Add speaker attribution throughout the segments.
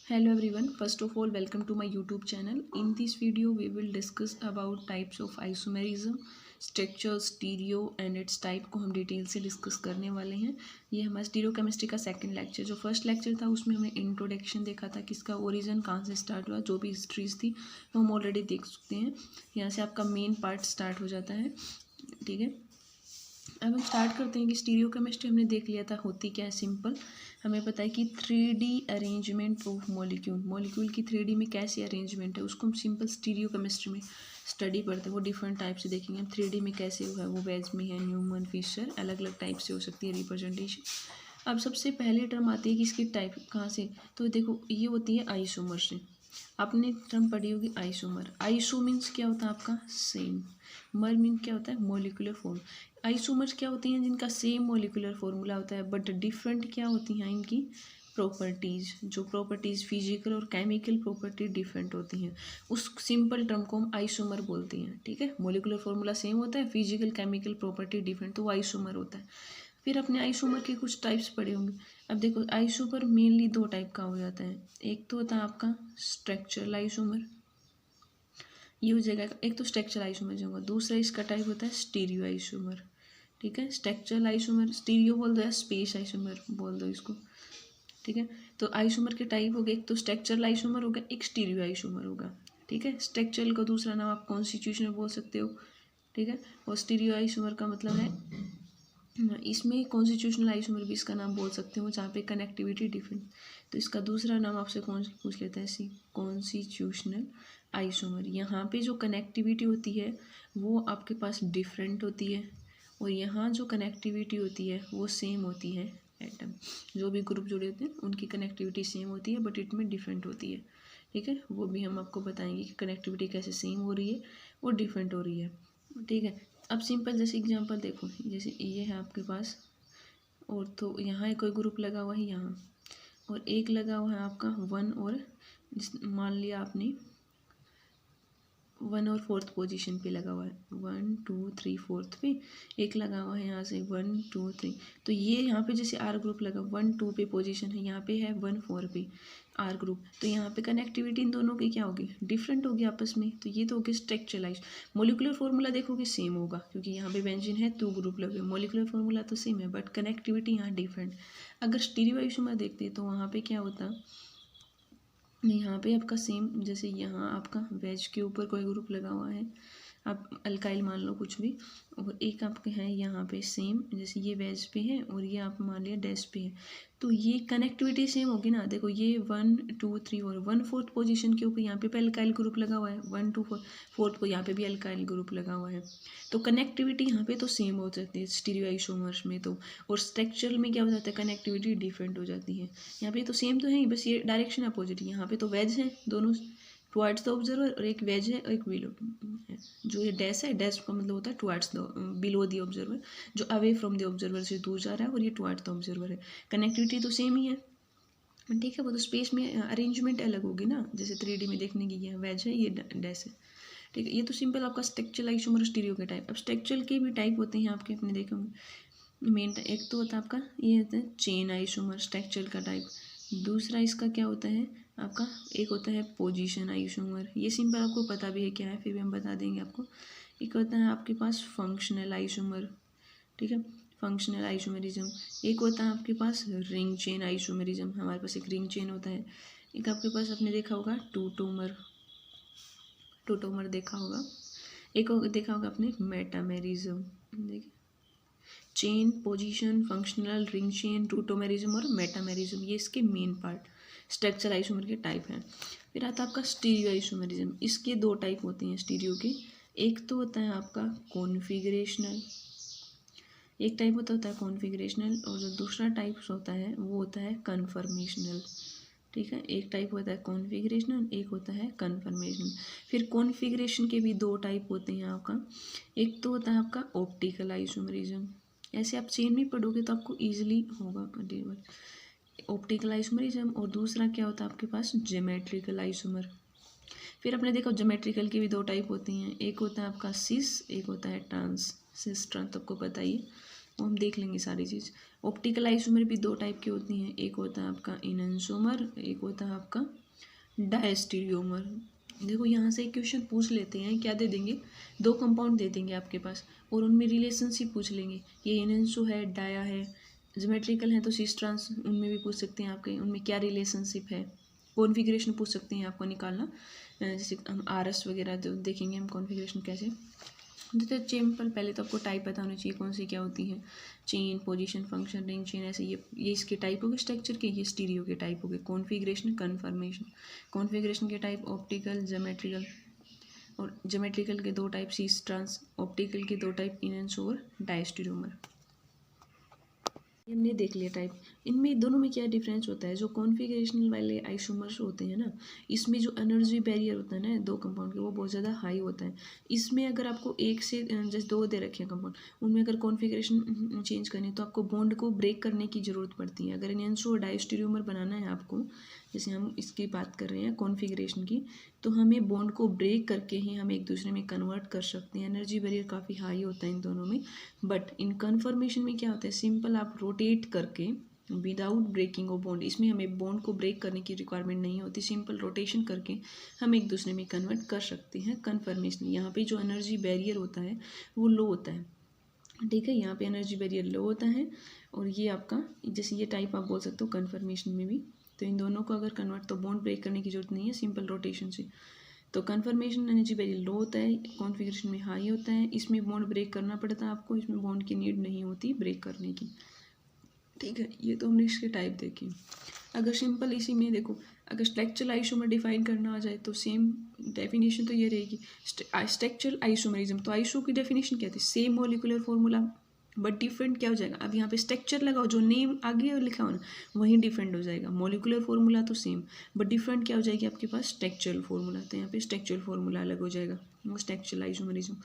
Speaker 1: Hello everyone, first of all welcome to my YouTube channel. In this video we will discuss about types of isomerism, structure, stereo and it's type को हम detail से discuss करने वाले हैं। ये हमारा stereo chemistry का second lecture, जो फर्स्ट लेक्चर था उसमें हमने इंट्रोडक्शन देखा था, किसका ओरिजिन कहाँ से स्टार्ट हुआ, जो भी हिस्ट्रीज थी वो हम ऑलरेडी देख सकते हैं। यहाँ से आपका मेन पार्ट स्टार्ट हो जाता है। ठीक है, अब हम स्टार्ट करते हैं कि स्टीरियो केमिस्ट्री हमने देख लिया था होती क्या है। सिंपल हमें पता है कि 3D अरेंजमेंट ऑफ मॉलिक्यूल की 3D में कैसी अरेंजमेंट है उसको हम सिंपल स्टीरियो केमिस्ट्री में स्टडी करते हैं। वो डिफरेंट टाइप से देखेंगे हम 3D में कैसे हुआ है, वो वेज में है, न्यूमन, फिशर, अलग अलग टाइप से हो सकती है रिप्रेजेंटेशन। अब सबसे पहले टर्म आती है कि इसकी टाइप कहाँ से, तो देखो ये होती है आइसोमर से। आपने टर्म पढ़ी होगी आइसोमर। आइसो मीन्स क्या होता है आपका सेम, मर मीन क्या होता है मॉलिक्यूलर फॉर्म। आइसोमर्स क्या होती हैं जिनका सेम मॉलिक्यूलर फॉर्मूला होता है बट डिफरेंट क्या होती हैं इनकी प्रॉपर्टीज़। जो प्रॉपर्टीज़ फिजिकल और केमिकल प्रॉपर्टी डिफरेंट होती हैं उस सिंपल टर्म को हम आइसोमर बोलते हैं। ठीक है, मॉलिक्यूलर फॉर्मूला सेम होता है, फिजिकल केमिकल प्रॉपर्टी डिफरेंट, तो वो आइसोमर होता है। फिर अपने आइसोमर के कुछ टाइप्स पढ़े होंगे। अब देखो आइसोमर मेनली दो टाइप का हो जाता है। एक तो होता है आपका स्ट्रक्चरल आइसोमर, ये हो जाएगा एक तो स्ट्रक्चरल आइसोमर जो होगा। दूसरा इसका टाइप होता है स्टीरियो आइसोमर। ठीक है, स्ट्रक्चरल आइसोमर, स्टीरियो बोल दो या स्पेस आइसोमर बोल दो इसको। ठीक है, तो आइसोमर के टाइप हो गए, एक तो स्ट्रक्चरल आइसोमर होगा, एक स्टीरियो आइसोमर होगा। ठीक है, स्ट्रक्चरल का दूसरा नाम आप कॉन्स्टिट्यूशनल बोल सकते हो। ठीक है, और स्टीरियो आइसोमर का मतलब है इसमें कॉन्स्टिट्यूशनल आइसोमर भी इसका नाम बोल सकते हो, जहाँ पे कनेक्टिविटी डिफरेंट, तो इसका दूसरा नाम आपसे कौन पूछ लेता है सी कॉन्स्टिट्यूशनल आइसोमर। यहाँ पे जो कनेक्टिविटी होती है वो आपके पास डिफरेंट होती है, और यहाँ जो कनेक्टिविटी होती है वो सेम होती है। एटम जो भी ग्रुप जुड़े होते हैं उनकी कनेक्टिविटी सेम होती है बट इनमें डिफरेंट होती है। ठीक है, वो भी हम आपको बताएंगे कि कनेक्टिविटी कैसे सेम हो रही है और डिफरेंट हो रही है। ठीक है, अब सिंपल जैसे एग्जांपल देखो, जैसे ये है आपके पास, और तो यहाँ कोई ग्रुप लगा हुआ है यहाँ, और एक लगा हुआ है आपका वन, और मान लिया आपने 1 और 4th पोजीशन पे लगा हुआ है, 1 2 3 4th पे एक लगा हुआ है यहाँ से 1 2 3, तो ये यहाँ पे जैसे आर ग्रुप लगा 1 2 पे पोजीशन है, यहाँ पे है 1 4 पे आर ग्रुप, तो यहाँ पे कनेक्टिविटी इन दोनों की क्या होगी डिफरेंट होगी आपस में। तो ये तो होगी स्ट्रक्चरलाइज। मोलिकुलर फॉर्मूला देखोगे सेम होगा क्योंकि यहाँ पे बेंजीन है 2 ग्रुप लगे, मोलिकुलर फॉर्मूला तो सेम है बट कनेक्टिविटी यहाँ डिफरेंट। अगर स्टीरियो आइसोमर देखते हैं तो वहाँ पे क्या होता, यहाँ पे आपका सेम, जैसे यहाँ आपका वेज के ऊपर कोई ग्रुप लगा हुआ है, आप अल्काइल मान लो कुछ भी, और एक आपके है यहाँ पे सेम, जैसे ये वेज पे है और ये आप मान लिया डैश पे है, तो ये कनेक्टिविटी सेम होगी ना। देखो ये 1 2 3 और 1 4th पोजीशन के ऊपर यहाँ पे अल्काइल ग्रुप लगा हुआ है, 1 2 4th को यहाँ पे भी अल्काइल ग्रुप लगा हुआ है, तो कनेक्टिविटी यहाँ पे तो सेम हो सकती है स्टीरियो आइसोमर्स में तो। और स्ट्रक्चरल में क्या हो जाता है कनेक्टिविटी डिफरेंट हो जाती है। यहाँ पे तो सेम तो है ही, बस ये डायरेक्शन अपोजिट है। यहाँ पे तो वेज है दोनों टुवर्ड्स द ऑब्जर्वर, और एक वेज है और एक बिलो है। जो ये डैश है, डैश का मतलब होता है towards the below the observer, जो अवे फ्रॉम द ऑब्जर्वर से दूर जा रहा है, और ये टुवर्ड्स द ऑब्जर्वर है। कनेक्टिविटी तो सेम ही है। ठीक है, वो तो स्पेस में अरेंजमेंट अलग होगी ना, जैसे 3D में देखने की ये वेज है ये डैश है। ठीक है, ये तो सिंपल आपका स्ट्रक्चरल आइसोमर स्टीरियो के टाइप। अब स्ट्रक्चरल के भी टाइप होते हैं आपके, अपने देखे होंगे। मेन एक तो होता है आपका ये होता है चेन आइसोमर स्ट्रक्चरल का टाइप। दूसरा इसका क्या होता है आपका, एक होता है पोजीशन आइसोमर, ये सिंपल आपको पता भी है क्या है, फिर भी हम बता देंगे आपको। एक होता है आपके पास फंक्शनल आइसोमर। ठीक है, फंक्शनल आइसोमेरिज्म। एक होता है आपके पास रिंग चेन आइसोमेरिज्म, हमारे पास एक रिंग चेन होता है। एक आपके पास आपने देखा होगा टोटोमर देखा होगा। एक देखा होगा आपने मेटामेरिज्म। देखिए, chain, position, functional, ring chain, tautomerism और मेटामेरिज्म, ये इसके मेन पार्ट स्ट्रक्चर आइसोमर के टाइप हैं। फिर आता है आपका स्टीरियो आइसोमेरिज्म। इसके दो टाइप होते हैं स्टीरियो के। एक तो होता है आपका कॉन्फिगरेशनल, एक टाइप होता है कॉन्फिगरेशनल, और जो दूसरा टाइप होता है वो होता है कन्फर्मेशनल। ठीक है, एक टाइप होता है कॉन्फिगरेशनल, एक होता है कन्फर्मेशनल। फिर कॉन्फिगरेशन के भी दो टाइप होते हैं आपका। एक तो होता है आपका ऑप्टिकल आइसोमेरिज्म, ऐसे आप चेन में पढ़ोगे तो आपको ईजिली होगा ऑप्टिकल आइसोमेरिज्म। और दूसरा क्या होता है आपके पास ज्योमेट्रिकल आइसोमर। फिर आपने देखा ज्योमेट्रिकल की भी दो टाइप होती हैं, एक होता है आपका सिस, एक होता है ट्रांस। सिस ट्रांस आपको पता ही है, वो हम देख लेंगे सारी चीज़। ऑप्टिकल आइसोमर भी दो टाइप की होती हैं, एक होता है आपका इनैंसोमर, एक होता है आपका डायस्टीरियोमर। देखो यहाँ से एक क्वेश्चन पूछ लेते हैं, क्या दे देंगे, दो कंपाउंड दे देंगे आपके पास और उनमें रिलेशनशिप पूछ लेंगे, ये इनैंसो है, डाया है, ज्योमेट्रिकल है तो सिस ट्रांस उनमें भी पूछ सकते हैं आपके, उनमें क्या रिलेशनशिप है, कॉन्फ़िगरेशन पूछ सकते हैं आपको निकालना। जैसे हम RS वगैरह तो देखेंगे हम कॉन्फ़िगरेशन कैसे। जैसे सिंपल पहले तो आपको टाइप पता होना चाहिए कौन सी क्या होती है, chain, position, function, ring chain, ऐसे ये इसके टाइप हो गए स्ट्रक्चर के, ये स्टीरियो के टाइप हो गए। Configuration, conformation. कॉन्फ़िगरेशन के टाइप ऑप्टिकल, ज्योमेट्रिकल, और ज्योमेट्रिकल के दो टाइप सिस ट्रांस, ऑप्टिकल के दो टाइप इनैंसो और डायस्टीरियोमर। हमने देख लिया टाइप। इनमें दोनों में क्या डिफरेंस होता है, जो कॉन्फ़िगरेशनल वाले आइसोमर्स होते हैं ना, इसमें जो एनर्जी बैरियर होता है ना दो कंपाउंड के, वो बहुत ज़्यादा हाई होता है। इसमें अगर आपको एक से जैसे दो दे रखे हैं कंपाउंड, उनमें अगर कॉन्फ़िगरेशन चेंज करनी है तो आपको बॉन्ड को ब्रेक करने की ज़रूरत पड़ती है। अगर इनैंसो और डायस्टीरियोमर बनाना है आपको, जैसे हम इसकी बात कर रहे हैं कॉन्फ़िगरेशन की, तो हमें बॉन्ड को ब्रेक करके ही हम एक दूसरे में कन्वर्ट कर सकते हैं। एनर्जी बैरियर काफ़ी हाई होता है इन दोनों में। बट इन कन्फर्मेशन में क्या होता है, सिंपल आप रोटेट करके विदाउट ब्रेकिंग ऑफ बॉन्ड, इसमें हमें बॉन्ड को ब्रेक करने की रिक्वायरमेंट नहीं होती, सिंपल रोटेशन करके हम एक दूसरे में कन्वर्ट कर सकते हैं। कन्फर्मेशन यहाँ पे जो एनर्जी बैरियर होता है वो लो होता है, ठीक है, यहाँ पे एनर्जी बैरियर लो होता है। और ये आपका जैसे ये टाइप आप बोल सकते हो कन्फर्मेशन में भी। तो इन दोनों को अगर कन्वर्ट, तो बॉन्ड ब्रेक करने की जरूरत नहीं है, सिंपल रोटेशन से। तो कन्फर्मेशन एनर्जी वेरी लो होता है, कॉन्फ़िगरेशन में हाई होता है, इसमें बॉन्ड ब्रेक करना पड़ता है आपको, इसमें बॉन्ड की नीड नहीं होती ब्रेक करने की, ठीक है। ये तो हमने इसके टाइप देखे। अगर सिंपल इसी में देखो, अगर स्ट्रक्चरल आइसोमर डिफाइन करना आ जाए तो सेम डेफिनेशन तो ये रहेगी, स्ट्रक्चरल आइसोमरिज्म। तो आइसो की डेफिनेशन क्या थी, same molecular formula but different क्या हो जाएगा, अब यहाँ पे स्ट्रक्चर लगाओ, जो नेम आगे लिखा हो ना वहीं डिफरेंट हो जाएगा। मॉलिक्यूलर फॉर्मूला तो सेम, बट डिफरेंट क्या हो जाएगी आपके पास, स्ट्रक्चरल फॉर्मूला। तो यहाँ पे स्ट्रक्चरल फॉर्मूला अलग हो जाएगा, वो स्ट्रक्चरल आइसोमरिज्म,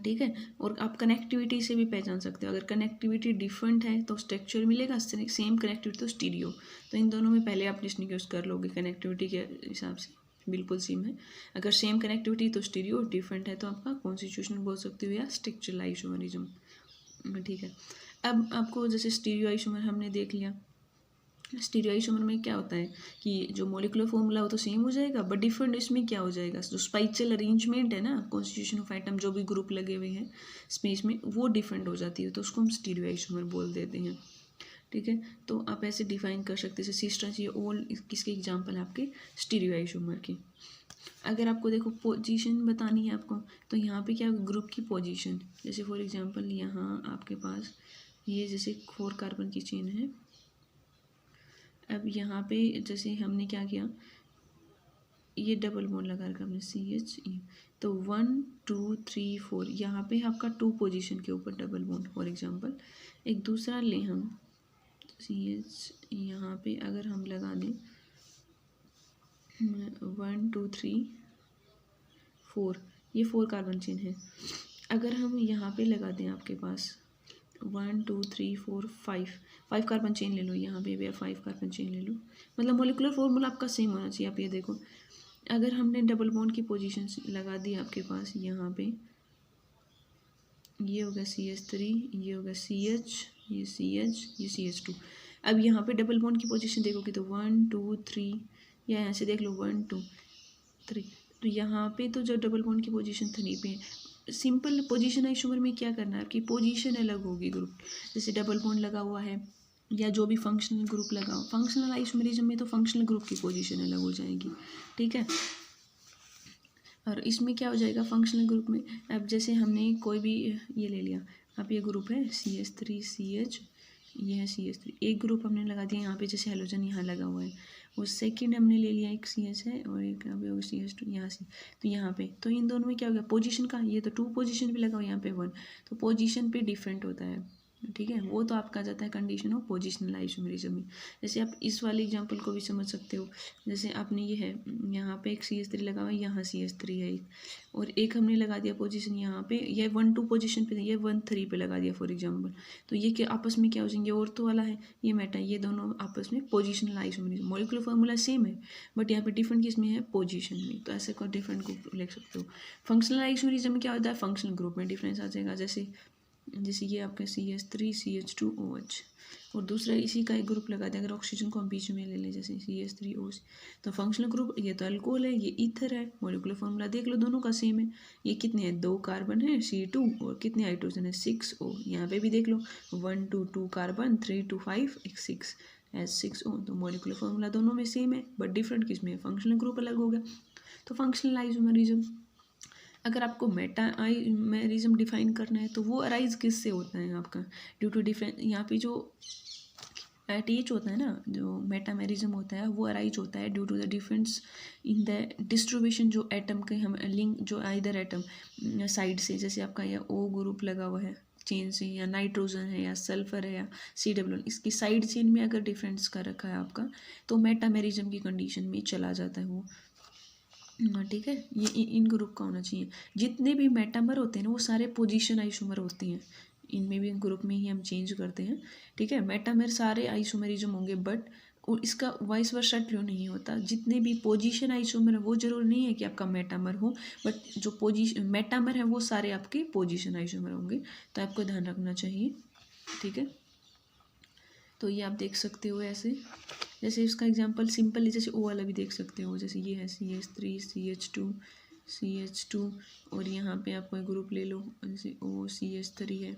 Speaker 1: ठीक है। और आप कनेक्टिविटी से भी पहचान सकते हो, अगर कनेक्टिविटी डिफरेंट है तो स्ट्रक्चर मिलेगा, सेम कनेक्टिविटी तो स्टीरियो। तो इन दोनों में पहले आप डिस्टिंग्विश कर लोगे कनेक्टिविटी के हिसाब से, बिल्कुल सेम है। अगर सेम कनेक्टिविटी तो स्टीरियो, डिफरेंट है तो आपका कॉन्स्टिट्यूशनल बोल सकते हो या स्ट्रक्चरल आइसोमरिज्म, ठीक है। अब आपको जैसे स्टीरियो आइसोमर हमने देख लिया, स्टीरियो आइसोमर में क्या होता है कि जो मॉलिक्यूलर फॉर्मूला हो तो सेम हो जाएगा, बट डिफरेंट इसमें क्या हो जाएगा, जो स्पाइचल अरेंजमेंट है ना, कॉन्स्टिट्यूशन ऑफ एटम, जो भी ग्रुप लगे हुए हैं स्पेस में, वो डिफरेंट हो जाती है, तो उसको हम स्टीरियो आइसोमर बोल देते हैं, ठीक है। तो आप ऐसे डिफाइन कर सकते हैं, सिस्टर्स, ये ऑल किसके एग्जाम्पल है आपके स्टीरियो आइसोमर के। अगर आपको देखो पोजीशन बतानी है आपको, तो यहाँ पे क्या ग्रुप की पोजीशन, जैसे फॉर एग्जांपल यहाँ आपके पास ये जैसे 4 कार्बन की चेन है। अब यहाँ पे जैसे हमने क्या किया, ये डबल बॉन्ड लगा रखा हमने CH, तो 1 2 3 4, यहाँ पे आपका 2 पोजीशन के ऊपर डबल बॉन्ड। फॉर एग्जांपल एक दूसरा लें हम CH, यहाँ पे अगर हम लगा दें 1 2 3 4, ये 4 कार्बन चेन है। अगर हम यहाँ पे लगा दें आपके पास 1 2 3 4 5 कार्बन चेन ले लो, यहाँ पे भी 5 कार्बन चेन ले लो, मतलब मोलिकुलर फॉर्मूला आपका सेम होना चाहिए। आप ये देखो, अगर हमने डबल बॉन्ड की पोजीशन लगा दी आपके पास, यहाँ पे ये होगा CH3, ये होगा CH, ये CH, ये CH2। अब यहाँ पे डबल बॉन्ड की पोजीशन देखोगे तो 1 2 3, या यहाँ से देख लो 1 2 3, तो यहाँ पे तो जो डबल बॉन्ड की पोजीशन 3 पे है। सिंपल पोजीशन आइसोमर में क्या करना है, आपकी पोजीशन अलग होगी ग्रुप, जैसे डबल बॉन्ड लगा हुआ है या जो भी फंक्शनल ग्रुप लगा हो, फंक्शनल आइसोमरिज्म में तो फंक्शनल ग्रुप की पोजीशन अलग हो जाएगी, ठीक है। और इसमें क्या हो जाएगा फंक्शनल ग्रुप में, अब जैसे हमने कोई भी ये ले लिया, अब ये ग्रुप है CH3 CH, ये है CH3, एक ग्रुप हमने लगा दिया यहाँ पे, जैसे हेलोजन यहाँ लगा हुआ है, और सेकंड हमने ले लिया एक CH है और एक यहाँ पे होगा CH2 यहाँ से, तो यहाँ पे तो इन दोनों में क्या हो गया पोजीशन का, ये तो 2 पोजीशन पे लगा हुआ, यहाँ पे 1, तो पोजीशन पे डिफरेंट होता है, ठीक है। वो तो आपका आ जाता है कंडीशन ऑफ पोजिशनल आइसोमरिज्म में। जैसे आप इस वाले एग्जांपल को भी समझ सकते हो, जैसे आपने ये है यहाँ पे एक CH3 लगा हुआ है, यहाँ CH3 है एक, और एक हमने लगा दिया पोजीशन यहाँ पे, ये 1 2 पोजीशन पे, ये 1 3 पे लगा दिया फॉर एग्जांपल, तो ये क्या आपस में क्या हो जाएंगे, ऑर्थो वाला है ये मेटा, ये दोनों आपस में positional isomerism, molecular formula same है बट यहाँ पे डिफरेंट किस में है, पोजीशन में, तो ऐसे को डिफरेंट ग्रुप लिख सकते हो। फंक्शनल आइसोमरिज्म में क्या होता है, फंक्शनल ग्रुप में डिफरेंस आ जाएगा, जैसे जैसे ये आपका CH3 CH2OH, और दूसरा इसी का एक ग्रुप लगा दें, अगर ऑक्सीजन को हम बीच में ले लें जैसे CH3OC, तो फंक्शनल ग्रुप ये तो अल्कोहल है, ये ईथर है। मॉलिक्यूलर फॉर्मूला देख लो, दोनों का सेम है। ये कितने हैं, 2 कार्बन है C2, और कितने हाइड्रोजन है 6O। यहाँ पे भी देख लो 1 2 2 कार्बन, 3 2 5 एक 6 S6O। तो मॉलिक्यूलर फॉर्मूला दोनों में सेम है, बट डिफरेंट किस में है, फंक्शनल ग्रुप अलग हो गया। तो फंक्शनल आइसोमरिज्म, अगर आपको मेटा आइसोमेरिज्म डिफाइन करना है तो वो अराइज किससे होता है आपका, ड्यू टू डिफरेंस। यहाँ पे जो एटीएच होता है ना, जो मेटामेरिज्म होता है वो अराइज होता है due to the difference in the distribution, जो एटम के हम लिंक, जो आइदर एटम साइड से, जैसे आपका यह O ग्रुप लगा हुआ है चेन से, या नाइट्रोजन है, या सल्फर है, या CW, इसकी साइड चेन में अगर डिफरेंस कर रखा है आपका, तो मेटामेरिज्म की कंडीशन में चला जाता है वो। ठीक है, ये इन ग्रुप का होना चाहिए। जितने भी मेटामर होते हैं ना वो सारे पोजीशन आइसोमर होते हैं, इनमें भी ग्रुप में ही हम चेंज करते हैं। ठीक है, मेटामर सारे आइसोमरिज्म होंगे, बट इसका वाइस वर्सा क्यों नहीं होता, जितने भी पोजीशन आइसोमर है वो जरूर नहीं है कि आपका मेटामर हो, बट जो पोजीशन मेटामर है वो सारे आपके पोजीशन आइसोमर होंगे, तो आपको ध्यान रखना चाहिए। ठीक है, तो ये आप देख सकते हो ऐसे, जैसे इसका एग्जांपल सिंपल, जैसे O वाला भी देख सकते हो, जैसे ये है CH3 CH2 और यहाँ पे आप कोई ग्रुप ले लो, जैसे OCH3 है।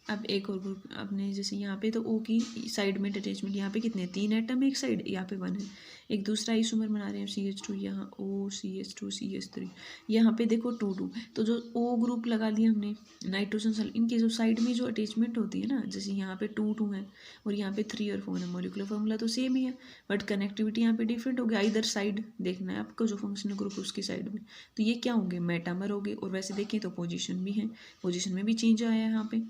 Speaker 1: अब एक और ग्रुप आपने, जैसे यहाँ पे तो O की साइड में अटैचमेंट, यहाँ पे कितने 3 एटम है एक साइड, यहाँ पे 1 है। एक दूसरा आइसोमर बना रहे हैं CH2, यहाँ OCH2 CH3, यहाँ पे देखो 2 2, तो जो O ग्रुप लगा दिया हमने नाइट्रोजन सेल, इनके जो साइड में जो अटैचमेंट होती है ना, जैसे यहाँ पे 2 2 है और यहाँ पे 3 और 4 है, मॉलिक्यूलर फॉर्मूला तो सेम ही है, बट कनेक्टिविटी यहाँ पे डिफरेंट होगी। इधर साइड देखना है आपको, जो फंक्शनल ग्रुप उसकी साइड में, तो ये क्या होंगे, मेटामर होंगे। और वैसे देखें तो पोजीशन भी है, पोजीशन में भी चेंज आया है यहाँ पे,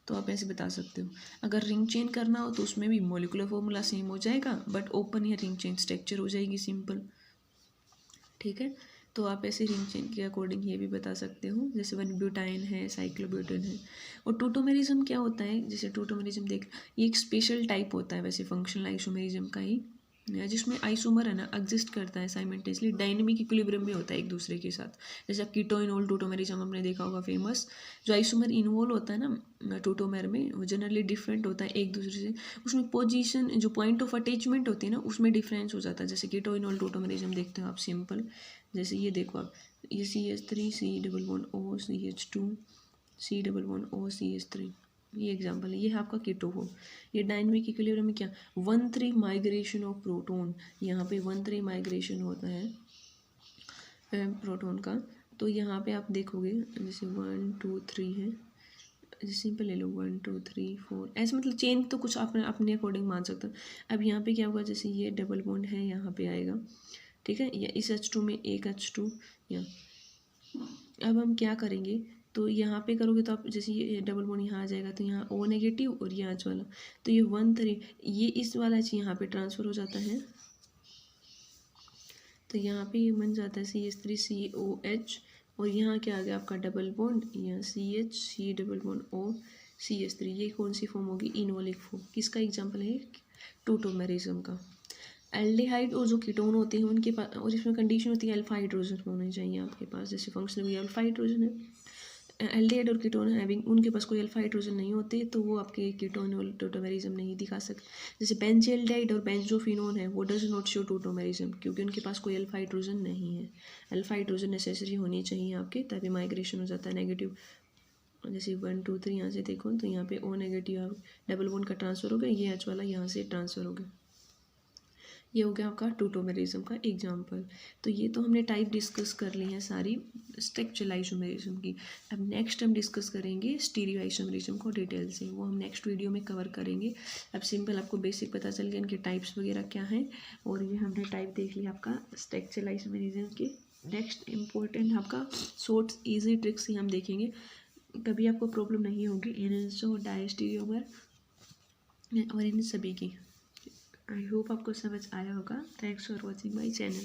Speaker 1: तो आप ऐसे बता सकते हो। अगर रिंग चेन करना हो तो उसमें भी मॉलिक्यूलर फॉर्मूला सेम हो जाएगा, बट ओपन या रिंग चेन स्ट्रक्चर हो जाएगी सिंपल। ठीक है, तो आप ऐसे रिंग चेन के अकॉर्डिंग ये भी बता सकते हो, जैसे 1 ब्यूटाइन है, साइक्लोब्यूटेन है। और टोटोमेरिज्म क्या होता है, जैसे टोटोमेरिज्म देख, ये एक स्पेशल टाइप होता है वैसे फंक्शनल आइसोमेरिज्म का ही, जिसमें आइसोमर है ना एग्जिस्ट करता है साइमल्टेनियसली, डायनेमिक इक्विलिब्रियम में होता है एक दूसरे के साथ। जैसे आप कीटोइनोल टोटोमेरिज्म हमने देखा होगा फेमस, जो आइसोमर इन्वॉल्व होता है ना टोटोमेर में, वो जनरली डिफरेंट होता है एक दूसरे से, उसमें पोजीशन जो पॉइंट ऑफ अटैचमेंट होती है ना उसमें डिफरेंस हो जाता है। जैसे कीटोइनोल टोटोमेरिज्म देखते हो आप सिंपल, जैसे ये देखो आप, ये CH3 C11O CH2 C11O CH3, ये एग्जांपल है, ये है आपका कीटो हो। ये डायनेमिक इक्विलिब्रियम में क्या 1-3 माइग्रेशन ऑफ प्रोटोन, यहाँ पे 1-3 माइग्रेशन होता है प्रोटोन का। तो यहाँ पे आप देखोगे जैसे 1 2 3 है, जैसे सिंपल ले लो 1 2 3 4, ऐसे मतलब चेन तो कुछ अपने अपने अकॉर्डिंग मान सकते हो। अब यहाँ पे क्या होगा, जैसे ये डबल बॉन्ड है यहाँ पे आएगा, ठीक है, या इस H2 में एक H2 या, अब हम क्या करेंगे, तो यहाँ पे करोगे तो आप जैसे ये डबल बॉन्ड यहाँ आ जाएगा, तो यहाँ O नेगेटिव और ये H वाला, तो ये 1-3, ये इस वाला H यहाँ पे ट्रांसफ़र हो जाता है, तो यहाँ पे ये बन जाता है CH3COH, और यहाँ क्या आ गया आपका डबल बॉन्ड, यहाँ CH C double bond O CH3, ये कौन सी फॉर्म होगी, इनोलिक फॉर्म। किसका एग्जाम्पल है, टोटोमेरिज्म का। एल्डिहाइड और जो कीटोन होते हैं उनके पास, और इसमें कंडीशन होती है अल्फा हाइड्रोजन होने चाहिए आपके पास, जैसे फंक्शनल भी अल्फा हाइड्रोजन है। एल्डिहाइड और कीटोन हैविंग, उनके पास कोई अल्फा हाइड्रोजन नहीं होते, तो वो आपके कीटोन और टोटोमेरिज्म नहीं दिखा सकते। जैसे बेंजील्डिहाइड और बेंजोफिनोन है, वो डज नॉट शो टोटोमेरिज्म, क्योंकि उनके पास कोई अल्फा हाइड्रोजन नहीं है। अल्फा हाइड्रोजन नेसेसरी होनी चाहिए आपके, तभी माइग्रेशन हो जाता है नेगेटिव। जैसे 1 2 3 यहाँ से देखो, तो यहाँ पे O नेगेटिव आप डबल बॉन्ड का ट्रांसफर हो गया, ये H वाला यहाँ से ट्रांसफर हो गया। ये हो गया आपका टोटोमेरिज्म का एग्जाम्पल। तो ये तो हमने टाइप डिस्कस कर ली है सारी स्ट्रक्चरल आइसोमेरिज्म की। अब नेक्स्ट हम डिस्कस करेंगे स्टीरियो आइसोमेरिज्म को डिटेल से, वो हम नेक्स्ट वीडियो में कवर करेंगे। अब सिंपल आपको बेसिक पता चल गया इनके टाइप्स वगैरह क्या हैं, और ये हमने टाइप देख लिया आपका स्ट्रक्चरल आइसोमेरिज्म के। नेक्स्ट इम्पोर्टेंट आपका शॉर्ट्स ईजी ट्रिक्स ही हम देखेंगे, कभी आपको प्रॉब्लम नहीं होगी एनएसओ डायस्टीरियोमर और इन सभी की। आई होप आपको समझ आया होगा। Thanks for watching my channel.